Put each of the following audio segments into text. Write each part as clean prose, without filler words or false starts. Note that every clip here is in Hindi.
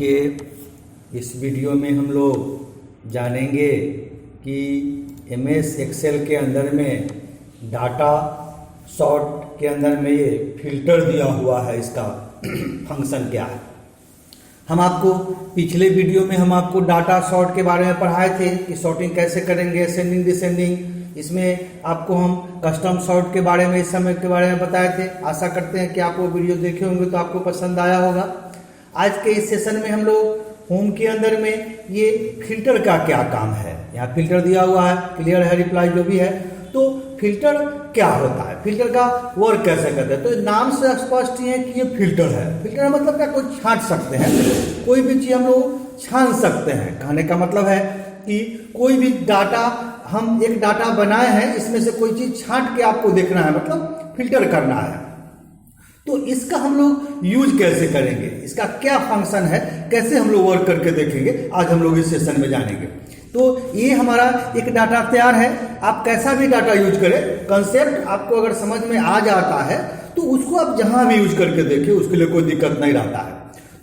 देखिए, इस वीडियो में हम लोग जानेंगे कि MS एक्सेल के अंदर में डाटा सॉर्ट के अंदर में ये फिल्टर दिया हुआ है, इसका फंक्शन क्या है। हम आपको पिछले वीडियो में हम आपको डाटा सॉर्ट के बारे में पढ़ाए थे कि सॉर्टिंग कैसे करेंगे, असेंडिंग डिसेंडिंग। इसमें आपको हम कस्टम सॉर्ट के बारे में, इस समय के बारे में बताए थे। आशा करते हैं कि आप वो वीडियो देखे होंगे तो आपको पसंद आया होगा। आज के इस सेशन में हम लोग होम के अंदर में ये फिल्टर का क्या काम है, यहाँ फिल्टर दिया हुआ है, क्लियर है, रिप्लाई जो भी है। तो फिल्टर क्या होता है, फिल्टर का वर्क कैसे करते हैं। तो नाम से स्पष्ट ही है कि ये फिल्टर है। फिल्टर मतलब क्या, कोई छांट सकते हैं, कोई भी चीज हम लोग छान सकते हैं। कहने का मतलब है कि कोई भी डाटा, हम एक डाटा बनाए हैं, इसमें से कोई चीज छांट के आपको देखना है, मतलब फिल्टर करना है। तो इसका हम लोग यूज कैसे करेंगे, इसका क्या फंक्शन है, कैसे हम लोग वर्क करके देखेंगे, आज हम लोग इस सेशन में जानेंगे। तो ये हमारा एक डाटा तैयार है। आप कैसा भी डाटा यूज करें, कंसेप्ट आपको अगर समझ में आ जाता है तो उसको आप जहां भी यूज करके देखें, उसके लिए कोई दिक्कत नहीं रहता है।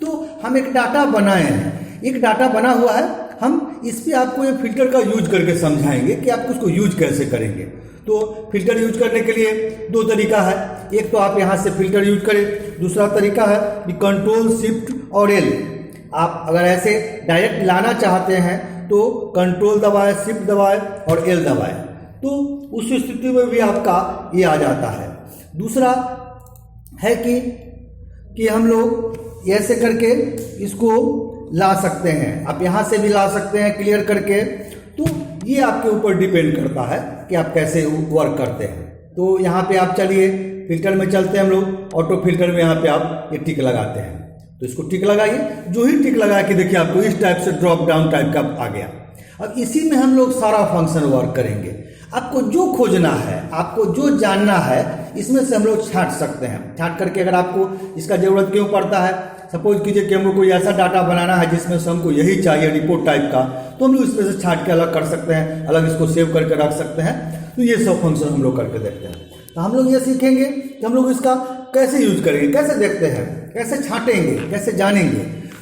तो हम एक डाटा बनाए हैं, एक डाटा बना हुआ है, हम इस पे आपको ये फिल्टर का यूज करके समझाएंगे कि आप उसको यूज कैसे करेंगे। तो फिल्टर यूज करने के लिए दो तरीका है। एक तो आप यहाँ से फिल्टर यूज करें, दूसरा तरीका है कि कंट्रोल शिफ्ट और L। आप अगर ऐसे डायरेक्ट लाना चाहते हैं तो कंट्रोल दबाए, शिफ्ट दबाए और L दबाए, तो उस स्थिति में भी आपका ये आ जाता है। दूसरा है कि हम लोग ऐसे करके इसको ला सकते हैं, आप यहाँ से भी ला सकते हैं क्लियर करके। तो ये आपके ऊपर डिपेंड करता है कि आप कैसे वर्क करते हैं। तो यहाँ पे आप चलिए फिल्टर में चलते हैं हम लोग। ऑटो फिल्टर में यहाँ पे आप ये टिक लगाते हैं, तो इसको टिक लगाइए। जो ही टिक लगा के देखिए आपको इस टाइप से ड्रॉप डाउन टाइप का आ गया। अब इसी में हम लोग सारा फंक्शन वर्क करेंगे। आपको जो खोजना है, आपको जो जानना है, इसमें से हम लोग छांट सकते हैं। छांट करके अगर आपको इसका जरूरत क्यों पड़ता है, सपोज कीजिए कि हमको कोई ऐसा डाटा बनाना है जिसमें से हमको यही चाहिए, रिपोर्ट टाइप का, तो हम लोग इसमें से छांट के अलग कर सकते हैं, अलग इसको सेव करके रख सकते हैं। तो ये सब फंक्शन हम लोग करके देखते हैं। तो हम लोग ये सीखेंगे कि हम लोग इसका कैसे यूज करेंगे, कैसे देखते हैं, कैसे छांटेंगे, कैसे जानेंगे।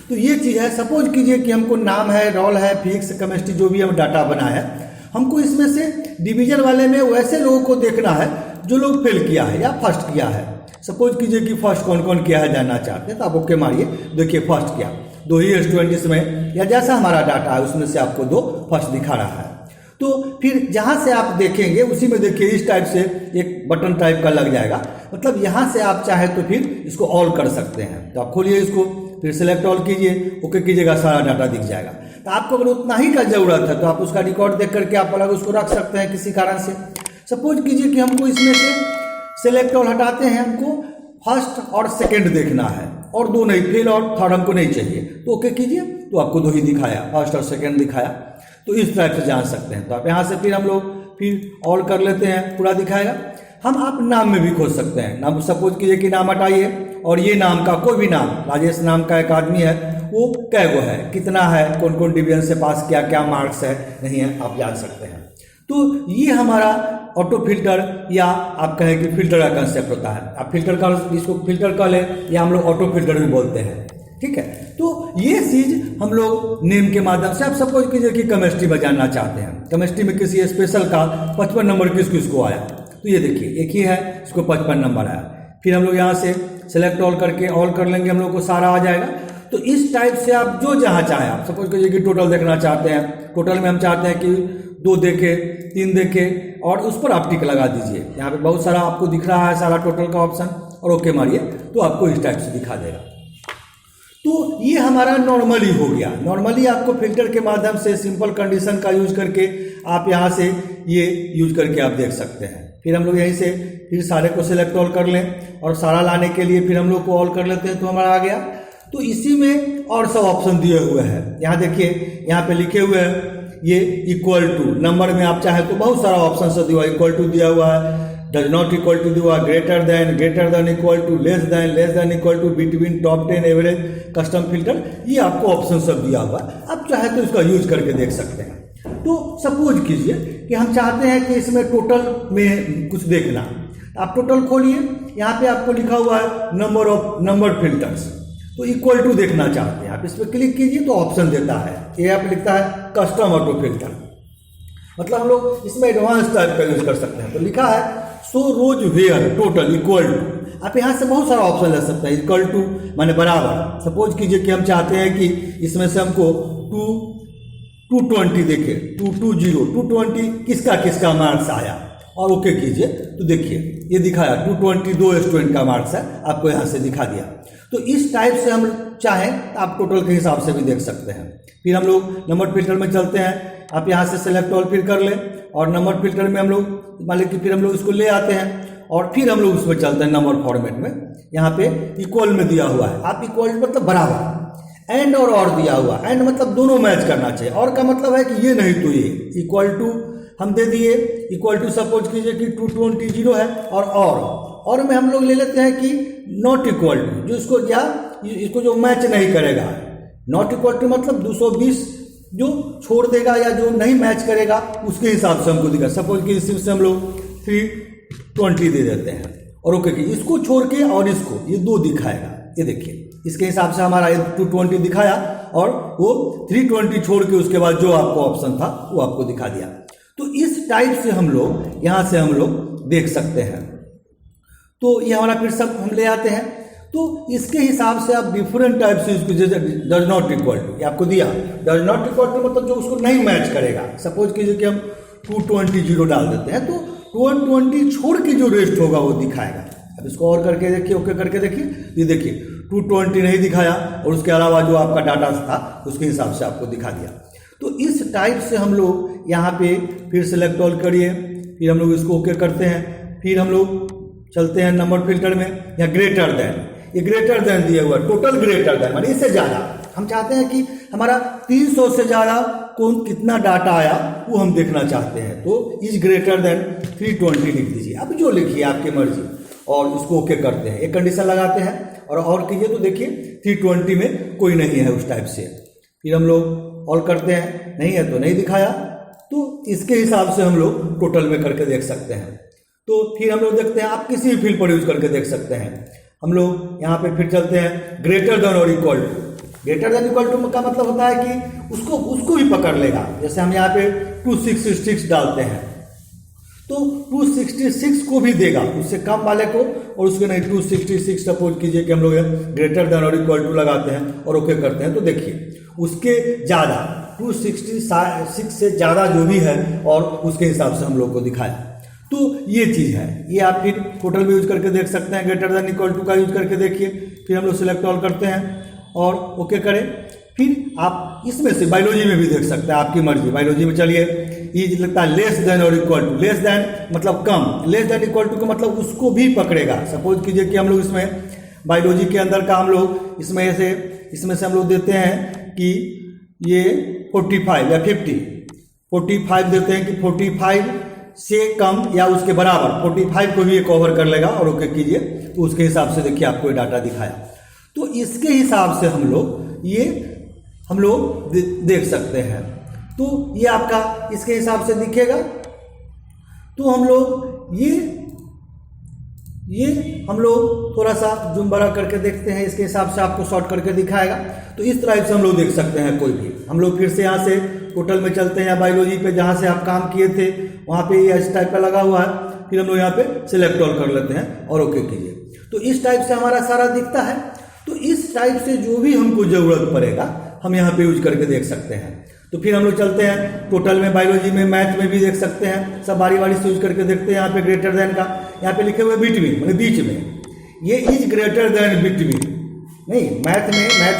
तो ये चीज़ है। सपोज कीजिए कि हमको नाम है, रोल है, फिजिक्स, केमिस्ट्री, जो भी हम डाटा बनाया है, हमको इसमें से डिवीजन वाले में वैसे लोगों को देखना है जो लोग फेल किया है या फर्स्ट किया है। सपोज कीजिए कि फर्स्ट कौन कौन किया है जानना चाहते हैं, तो आप ओके मारिए। देखिए फर्स्ट किया, 2 ही स्टूडेंट इसमें, या जैसा हमारा डाटा है उसमें से आपको 2 फर्स्ट दिखा रहा है। तो फिर जहां से आप देखेंगे उसी में देखिए इस टाइप से एक बटन टाइप का लग जाएगा, मतलब यहां से आप चाहे तो फिर इसको ऑल कर सकते हैं। तो आप खोलिए इसको, फिर सिलेक्ट ऑल कीजिए, ओके कीजिएगा, सारा डाटा दिख जाएगा। तो आपको अगर उतना ही का जरूरत है तो आप उसका रिकॉर्ड देख करके आप अलग उसको रख सकते हैं किसी कारण से। सपोज कीजिए कि हमको इसमें से सिलेक्ट ऑल हटाते हैं, हमको फर्स्ट और सेकंड देखना है और 2 नहीं, फेल और थर्ड हमको नहीं चाहिए, तो ओके कीजिए, तो आपको 2 ही दिखाया, फर्स्ट और सेकंड दिखाया। तो इस टाइप से जान सकते हैं। तो आप यहाँ से फिर हम लोग फिर ऑल कर लेते हैं, पूरा दिखाएगा। हम आप नाम में भी खोज सकते हैं। नाम सपोज कीजिए कि नाम हटाइए और ये नाम का कोई भी नाम, राजेश नाम का एक आदमी है, वो कैगो है, कितना है, कौन कौन डिवीजन से पास किया, क्या मार्क्स है, नहीं है, आप जान सकते हैं। तो ये हमारा ऑटो फिल्टर या आप कहें कि फिल्टर का कंसेप्ट होता है। आप फिल्टर का, इसको फिल्टर कर ले, या हम लोग ऑटो फिल्टर भी बोलते हैं, ठीक है। तो ये चीज हम लोग नेम के माध्यम से, आप सपोज कीजिए कि केमिस्ट्री में जानना चाहते हैं, केमिस्ट्री में किसी स्पेशल का 55 नंबर किसको आया, तो ये देखिए एक ही है, इसको 55 नंबर आया। फिर हम लोग यहाँ से सेलेक्ट ऑल करके ऑल कर लेंगे, हम लोग को सारा आ जाएगा। तो इस टाइप से आप जो जहाँ चाहें, आप सपोज कीजिए कि टोटल देखना चाहते हैं, टोटल में हम चाहते हैं कि 2 देखे, 3 देखे, और उस पर आप टिक लगा दीजिए। यहाँ पे बहुत सारा आपको दिख रहा है सारा टोटल का ऑप्शन, और ओके मारिए, तो आपको इस टाइप से दिखा देगा। तो ये हमारा नॉर्मली हो गया। नॉर्मली आपको फिल्टर के माध्यम से सिंपल कंडीशन का यूज करके आप यहाँ से ये यूज करके आप देख सकते हैं। फिर हम लोग यहीं से फिर सारे को सिलेक्ट ऑल कर लें और सारा लाने के लिए फिर हम लोग को ऑल कर लेते हैं, तो हमारा आ गया। तो इसी में और सब ऑप्शन दिए हुए हैं। यहाँ देखिए, यहाँ पे लिखे हुए हैं ये इक्वल टू, नंबर में आप चाहे तो बहुत सारा ऑप्शन से दिया, इक्वल टू दिया हुआ है, डज नॉट इक्वल टू दिया, greater than equal to, less than equal to, between, top 10, average, custom filter, ये आपको ऑप्शन सब दिया हुआ है। आप चाहे तो इसका यूज करके देख सकते हैं। तो सपोज कीजिए कि हम चाहते हैं कि इसमें टोटल में कुछ देखना, आप टोटल खोलिए, यहाँ पे आपको लिखा हुआ है नंबर फिल्टर्स। तो इक्वल टू देखना चाहते हैं आप, इस पर क्लिक कीजिए तो ऑप्शन देता है, ये आप लिखता है कस्टम ऑटो फिल्टर, मतलब हम लोग इसमें एडवांस टाइप का यूज कर सकते हैं। तो लिखा है show rows where total equal to, आप यहाँ से बहुत सारा ऑप्शन ले सकते हैं। इक्वल टू माने बराबर, सपोज कीजिए कि हम चाहते हैं कि इसमें से हमको 220 देखिए 220 किसका किसका मार्क्स आया, और ओके कीजिए तो देखिए ये दिखाया 220 2 स्टूडेंट का मार्क्स है, आपको यहाँ से दिखा दिया। तो इस टाइप से हम चाहें तो आप टोटल के हिसाब से भी देख सकते हैं। फिर हम लोग नंबर फिल्टर में चलते हैं, आप यहाँ से सेलेक्ट ऑल फिर कर लें, और नंबर फिल्टर में हम लोग मान लें कि फिर हम लोग इसको ले आते हैं और फिर हम लोग उसमें चलते हैं नंबर फॉर्मेट में। यहाँ पे इक्वल में दिया हुआ है, आप इक्वल मतलब बराबर, एंड और दिया हुआ, एंड मतलब दोनों मैच करना चाहिए, और का मतलब है कि ये नहीं तो ये, इक्वल टू हम दे दिए, इक्वल टू सपोज कीजिए कि 220 है, और में हम लोग ले लेते हैं कि नॉट इक्वल टू, जो इसको या इसको जो मैच नहीं करेगा, नॉट इक्वल टू मतलब 220 जो छोड़ देगा या जो नहीं मैच करेगा उसके हिसाब से हमको दिखा। सपोज कि इसी से हम लोग 320 दे देते हैं और ओके, इसको छोड़ के और इसको ये दो दिखाएगा, ये देखिए इसके हिसाब से हमारा 220 दिखाया, और वो 320 छोड़ के उसके बाद जो आपको ऑप्शन था वो आपको दिखा दिया। तो इस टाइप से हम लोग यहाँ से हम लोग देख सकते हैं। तो ये हमारा फिर सब हम ले आते हैं, तो इसके हिसाब से आप डिफरेंट टाइप से इसको, जैसे डज नॉट इक्वल टू आपको दिया, डज नॉट इक्वल टू मतलब जो उसको नहीं मैच करेगा। सपोज कीजिए कि हम 220 डाल देते हैं तो 220 छोड़ के जो रेस्ट होगा वो दिखाएगा। अब इसको और करके देखिए, ओके करके देखिए, ये देखिए 220 नहीं दिखाया, और उसके अलावा जो आपका डाटा था उसके हिसाब से आपको दिखा दिया। तो इस टाइप से हम लोग यहाँ पे फिर सेलेक्ट ऑल करिए, फिर हम लोग इसको ओके करते हैं, फिर हम लोग चलते हैं नंबर फिल्टर में, या ग्रेटर देन, ये ग्रेटर देन दिया हुआ टोटल ग्रेटर देन माने इससे ज़्यादा, हम चाहते हैं कि हमारा 300 से ज़्यादा कौन कितना डाटा आया वो हम देखना चाहते हैं। तो इज ग्रेटर देन 320 लिख दीजिए, अब जो लिखिए आपकी मर्जी, और उसको ओके करते हैं, एक कंडीशन लगाते हैं और कीजिए तो देखिए 320 में कोई नहीं है उस टाइप से। फिर हम लोग ऑल करते हैं, नहीं है तो नहीं दिखाया, तो इसके हिसाब से हम लोग टोटल में करके देख सकते हैं। तो फिर हम लोग देखते हैं, आप किसी भी फील्ड पर यूज करके देख सकते हैं। हम लोग यहाँ पे फिर चलते हैं ग्रेटर देन और equal to. Greater than equal to का मतलब होता है कि उसको भी पकड़ लेगा। जैसे हम यहाँ पे 266 डालते हैं तो 266 को भी देगा, उससे कम वाले को, और उसके नहीं 266 सपोज कीजिए कि हम लोग ग्रेटर देन और इक्वल टू लगाते हैं और ओके करते हैं, तो देखिए उसके ज़्यादा 266 से ज़्यादा जो भी है और उसके हिसाब से हम लोग को दिखाया। तो ये चीज़ है, ये आप फिर टोटल भी यूज करके देख सकते हैं, ग्रेटर देन इक्वल टू का यूज करके देखिए। फिर हम लोग सिलेक्ट ऑल करते हैं और ओके करें। फिर आप इसमें से बायोलॉजी में भी देख सकते हैं, आपकी मर्जी। बायोलॉजी में चलिए, ये लगता है लेस देन और इक्वल टू, लेस देन मतलब कम, लेस देन इक्वल टू का मतलब उसको भी पकड़ेगा। सपोज कीजिए कि हम लोग इसमें बायोलॉजी के अंदर का हम लोग इसमें से हम लोग देते हैं कि ये 45 या 45 देते हैं कि 45 से कम या उसके बराबर, 45 को भी ये कवर कर लेगा, और ओके कीजिए तो उसके हिसाब से देखिए आपको ये डाटा दिखाया। तो इसके हिसाब से हम लोग देख सकते हैं। तो ये आपका इसके हिसाब से दिखेगा। तो हम लोग ये हम लोग थोड़ा सा जूम बड़ा करके देखते हैं, इसके हिसाब से आपको शॉर्ट करके दिखाएगा। तो इस तरह से हम लोग देख सकते हैं कोई भी। हम लोग फिर से यहाँ से टोटल में चलते हैं, या बायोलॉजी पे जहाँ से आप काम किए थे वहाँ पे ये इस टाइप का लगा हुआ है। फिर हम लोग यहाँ पे सिलेक्ट ऑल कर लेते हैं और ओके कीजिए। तो इस टाइप से हमारा सारा दिखता है। तो इस टाइप से जो भी हमको ज़रूरत पड़ेगा हम यहाँ पे यूज करके देख सकते हैं। तो फिर हम लोग चलते हैं टोटल में, बायोलॉजी में, मैथ में भी देख सकते हैं, सब बारी बारी से यूज करके देखते हैं। यहाँ पे ग्रेटर देन का यहाँ पे लिखे हुए बिटवीन मतलब बीच में, ये इज ग्रेटर देन बिटवीन नहीं, मैथ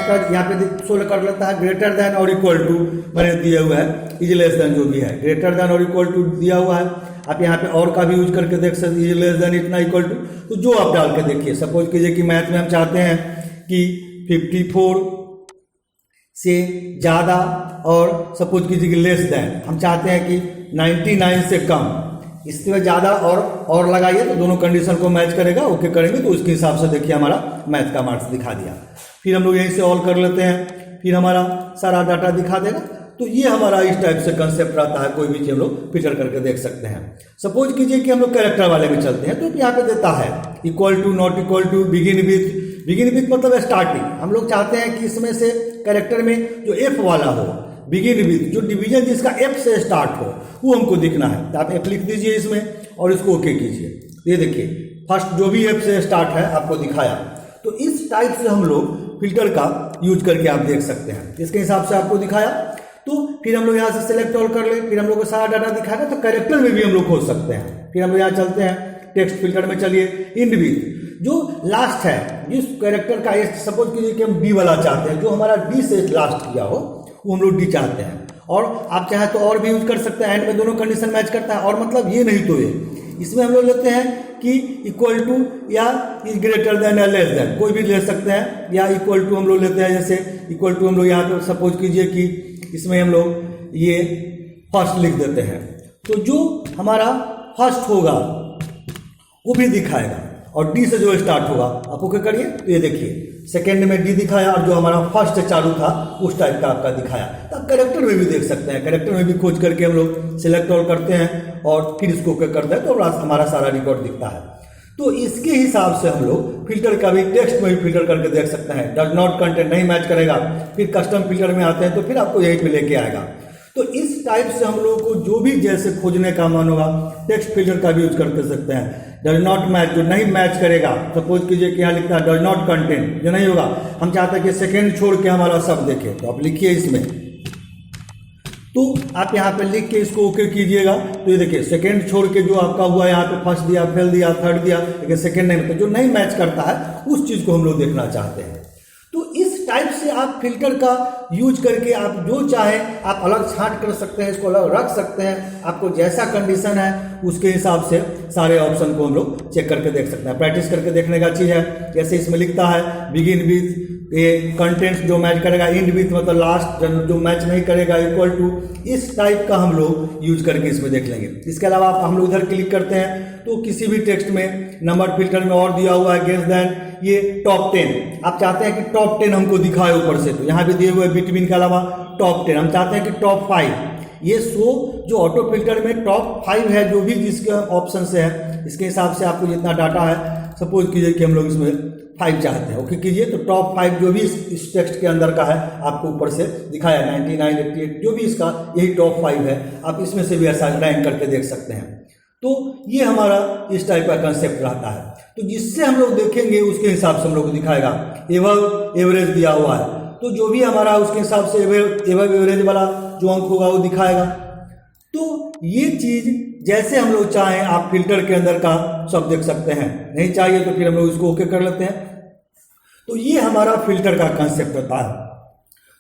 का यहाँ पे शो कर लेता है ग्रेटर देन और इक्वल टू मैंने दिया हुआ है, इज लेस देन जो भी है ग्रेटर देन और इक्वल टू दिया हुआ है। आप यहाँ पे और का भी यूज करके देख सकते हैं, इज लेस देन इतना इक्वल टू, तो जो आप डाल के देखिए। सपोज कीजिए कि मैथ में हम चाहते हैं कि 54 से ज़्यादा, और सपोज कीजिए कि लेस देन हम चाहते हैं कि 99 से कम, इसमें ज़्यादा और लगाइए तो दोनों कंडीशन को मैच करेगा। ओके करेंगे तो उसके हिसाब से देखिए हमारा मैथ का मार्क्स दिखा दिया। फिर हम लोग यहीं से ऑल कर लेते हैं, फिर हमारा सारा डाटा दिखा देगा। तो ये हमारा इस टाइप से कंसेप्ट रहता है, कोई भी चीज हम लोग फिल्टर करके देख सकते हैं। सपोज कीजिए कि हम लोग कैरेक्टर वाले में चलते हैं, तो यहाँ पे देता है equal to, not equal to, begin with, begin with मतलब स्टार्टिंग। हम लोग चाहते हैं कि इसमें से कैरेक्टर में जो एफ वाला हो, बिगिन विथ, जो डिवीजन जिसका एफ से स्टार्ट हो, वो हमको दिखना है। तो आप एफ लिख दीजिए इसमें और इसको ओके कीजिए। ये देखिए फर्स्ट जो भी एफ से स्टार्ट है आपको दिखाया। तो इस टाइप से हम लोग फिल्टर का यूज करके आप देख सकते हैं। इसके हिसाब से आपको दिखाया। तो फिर हम लोग यहाँ से सेलेक्ट ऑल कर ले, फिर हम लोग को सारा डाटा दिखाएगा। तो कैरेक्टर में भी हम लोग खोज सकते हैं। फिर हम लोग यहाँ चलते हैं टेक्स्ट फिल्टर में, चलिए इंड विथ, जो लास्ट है जिस कैरेक्टर का, सपोज कीजिए कि हम डी वाला चाहते हैं, जो हमारा डी से लास्ट किया हो वो हम लोग डी चाहते हैं। और आप चाहे तो और भी यूज कर सकते हैं, एंड में दोनों कंडीशन मैच करता है। और मतलब ये नहीं तो ये, इसमें हम लोग लेते हैं कि इक्वल टू या इज ग्रेटर देन या लेस देन, कोई भी ले सकते हैं। या इक्वल टू हम लोग लेते हैं, जैसे इक्वल टू हम लोग यहाँ पे सपोज कीजिए कि इसमें हम लोग ये फर्स्ट लिख देते हैं। तो जो हमारा फर्स्ट होगा वो भी दिखाएगा, और डी से जो स्टार्ट होगा आप ओके करिए। तो ये देखिए सेकेंड में डी दिखाया, और जो हमारा फर्स्ट से चालू था उस टाइप का आपका दिखाया। तो आप कैरेक्टर में भी देख सकते हैं, कैरेक्टर में भी खोज करके हम लोग सिलेक्ट ऑल करते हैं और फिर इसको ओके करते हैं, तो हमारा सारा रिकॉर्ड दिखता है। तो इसके हिसाब से हम लोग फिल्टर का भी टेक्स्ट में भी फिल्टर करके देख सकते हैं। डज नॉट कंटेंट नहीं मैच करेगा, फिर कस्टम फिल्टर में आते हैं तो फिर आपको यहीं पे लेके आएगा। तो इस टाइप से हम लोगों को जो भी जैसे खोजने का मन होगा टेक्स्ट फिल्टर का भी यूज कर सकते हैं। डज नॉट मैच, जो नहीं मैच करेगा, सपोज कीजिए कि यहाँ लिखता है डज नॉट कंटेंट, जो नहीं होगा, हम चाहते हैं कि सेकेंड छोड़ के हमारा सब देखे, तो आप लिखिए इसमें। तो आप यहाँ पे लिख के इसको ओके कीजिएगा। तो ये देखिए सेकंड छोड़ के जो आपका हुआ, यहाँ पे फर्स्ट दिया, फेल दिया, थर्ड दिया, लेकिन सेकंड नहीं, तो जो नहीं मैच करता है उस चीज को हम लोग देखना चाहते हैं। तो इस टाइप से आप फिल्टर का यूज करके आप जो चाहें आप अलग छांट कर सकते हैं, इसको अलग रख सकते हैं। आपको जैसा कंडीशन है उसके हिसाब से सारे ऑप्शन को हम लोग चेक करके देख सकते हैं। प्रैक्टिस करके देखने का चीज है। जैसे इसमें लिखता है बिगिन विथ, ये कंटेंट्स जो मैच करेगा, इंड विथ मतलब लास्ट जो मैच नहीं करेगा, इक्वल टू, इस टाइप का हम लोग यूज करके इसमें देख लेंगे। इसके अलावा हम लोग इधर क्लिक करते हैं तो किसी भी टेक्स्ट में नंबर फिल्टर में और दिया हुआ है गेस देन, ये टॉप 10 आप चाहते हैं कि टॉप 10 हमको दिखाए ऊपर से, तो यहाँ भी दिए हुए बिटवीन के अलावा टॉप 10, हम चाहते हैं कि टॉप 5, ये शो जो ऑटो फिल्टर में टॉप 5 है, जो भी जिसके ऑप्शन से है इसके हिसाब से आपको जितना डाटा है, सपोज कीजिए कि हम लोग इसमें 5 चाहते हैं, ओके कीजिए। तो टॉप 5 जो भी इस टेक्स्ट के अंदर का है आपको ऊपर से दिखाया, 99, 88 जो भी इसका यही टॉप 5 है, आप इसमें से भी ऐसा रैंक करके देख सकते हैं। तो ये हमारा इस टाइप का कंसेप्ट रहता है। तो जिससे हम लोग देखेंगे उसके हिसाब से हम लोग को दिखाएगा। एवब एवरेज दिया हुआ है, तो जो भी हमारा उसके हिसाब से एवब एवरेज वाला जो अंक होगा वो दिखाएगा। तो ये चीज जैसे हम लोग चाहें आप फिल्टर के अंदर का सब देख सकते हैं, नहीं चाहिए तो फिर हम लोग इसको ओके कर लेते हैं। तो ये हमारा फिल्टर का कंसेप्ट होता है।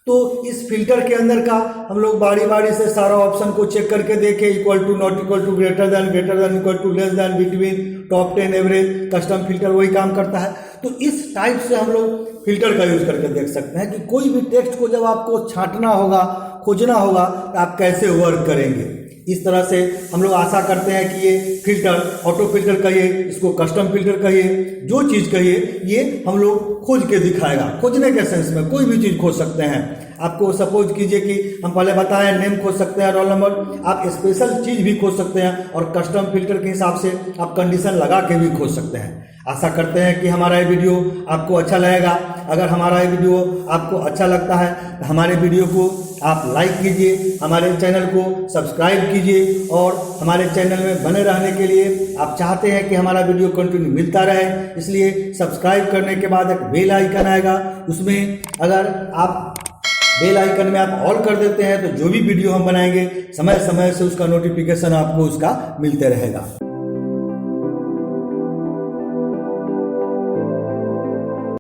तो इस फिल्टर के अंदर का हम लोग बारी बारी से सारा ऑप्शन को चेक करके देखें, equal to, not equal to, greater than, equal to, less than, between, top 10, average, custom filter वही काम करता है। तो इस टाइप से हम लोग फिल्टर का यूज करके देख सकते हैं कि कोई भी टेक्स्ट को जब आपको छांटना होगा, खोजना होगा, तो आप कैसे वर्क करेंगे। इस तरह से हम लोग आशा करते हैं कि ये फिल्टर, ऑटो फिल्टर कहिए, इसको कस्टम फिल्टर कहिए, जो चीज़ कहिए, ये हम लोग खोज के दिखाएगा। खोजने के सेंस में कोई भी चीज़ खोज सकते हैं। आपको सपोज कीजिए कि हम पहले बताएं नेम खोज सकते हैं, रोल नंबर, आप स्पेशल चीज़ भी खोज सकते हैं, और कस्टम फिल्टर के हिसाब से आप कंडीशन लगा के भी खोज सकते हैं। आशा करते हैं कि हमारा ये वीडियो आपको अच्छा लगेगा। अगर हमारा ये वीडियो आपको अच्छा लगता है तो हमारे वीडियो को आप लाइक कीजिए, हमारे चैनल को सब्सक्राइब कीजिए, और हमारे चैनल में बने रहने के लिए आप चाहते हैं कि हमारा वीडियो कंटिन्यू मिलता रहे, इसलिए सब्सक्राइब करने के बाद एक बेल आइकन आएगा, उसमें अगर आप बेल आइकन में आप ऑल कर देते हैं तो जो भी वीडियो हम बनाएंगे समय समय से उसका नोटिफिकेशन आपको उसका मिलते रहेगा।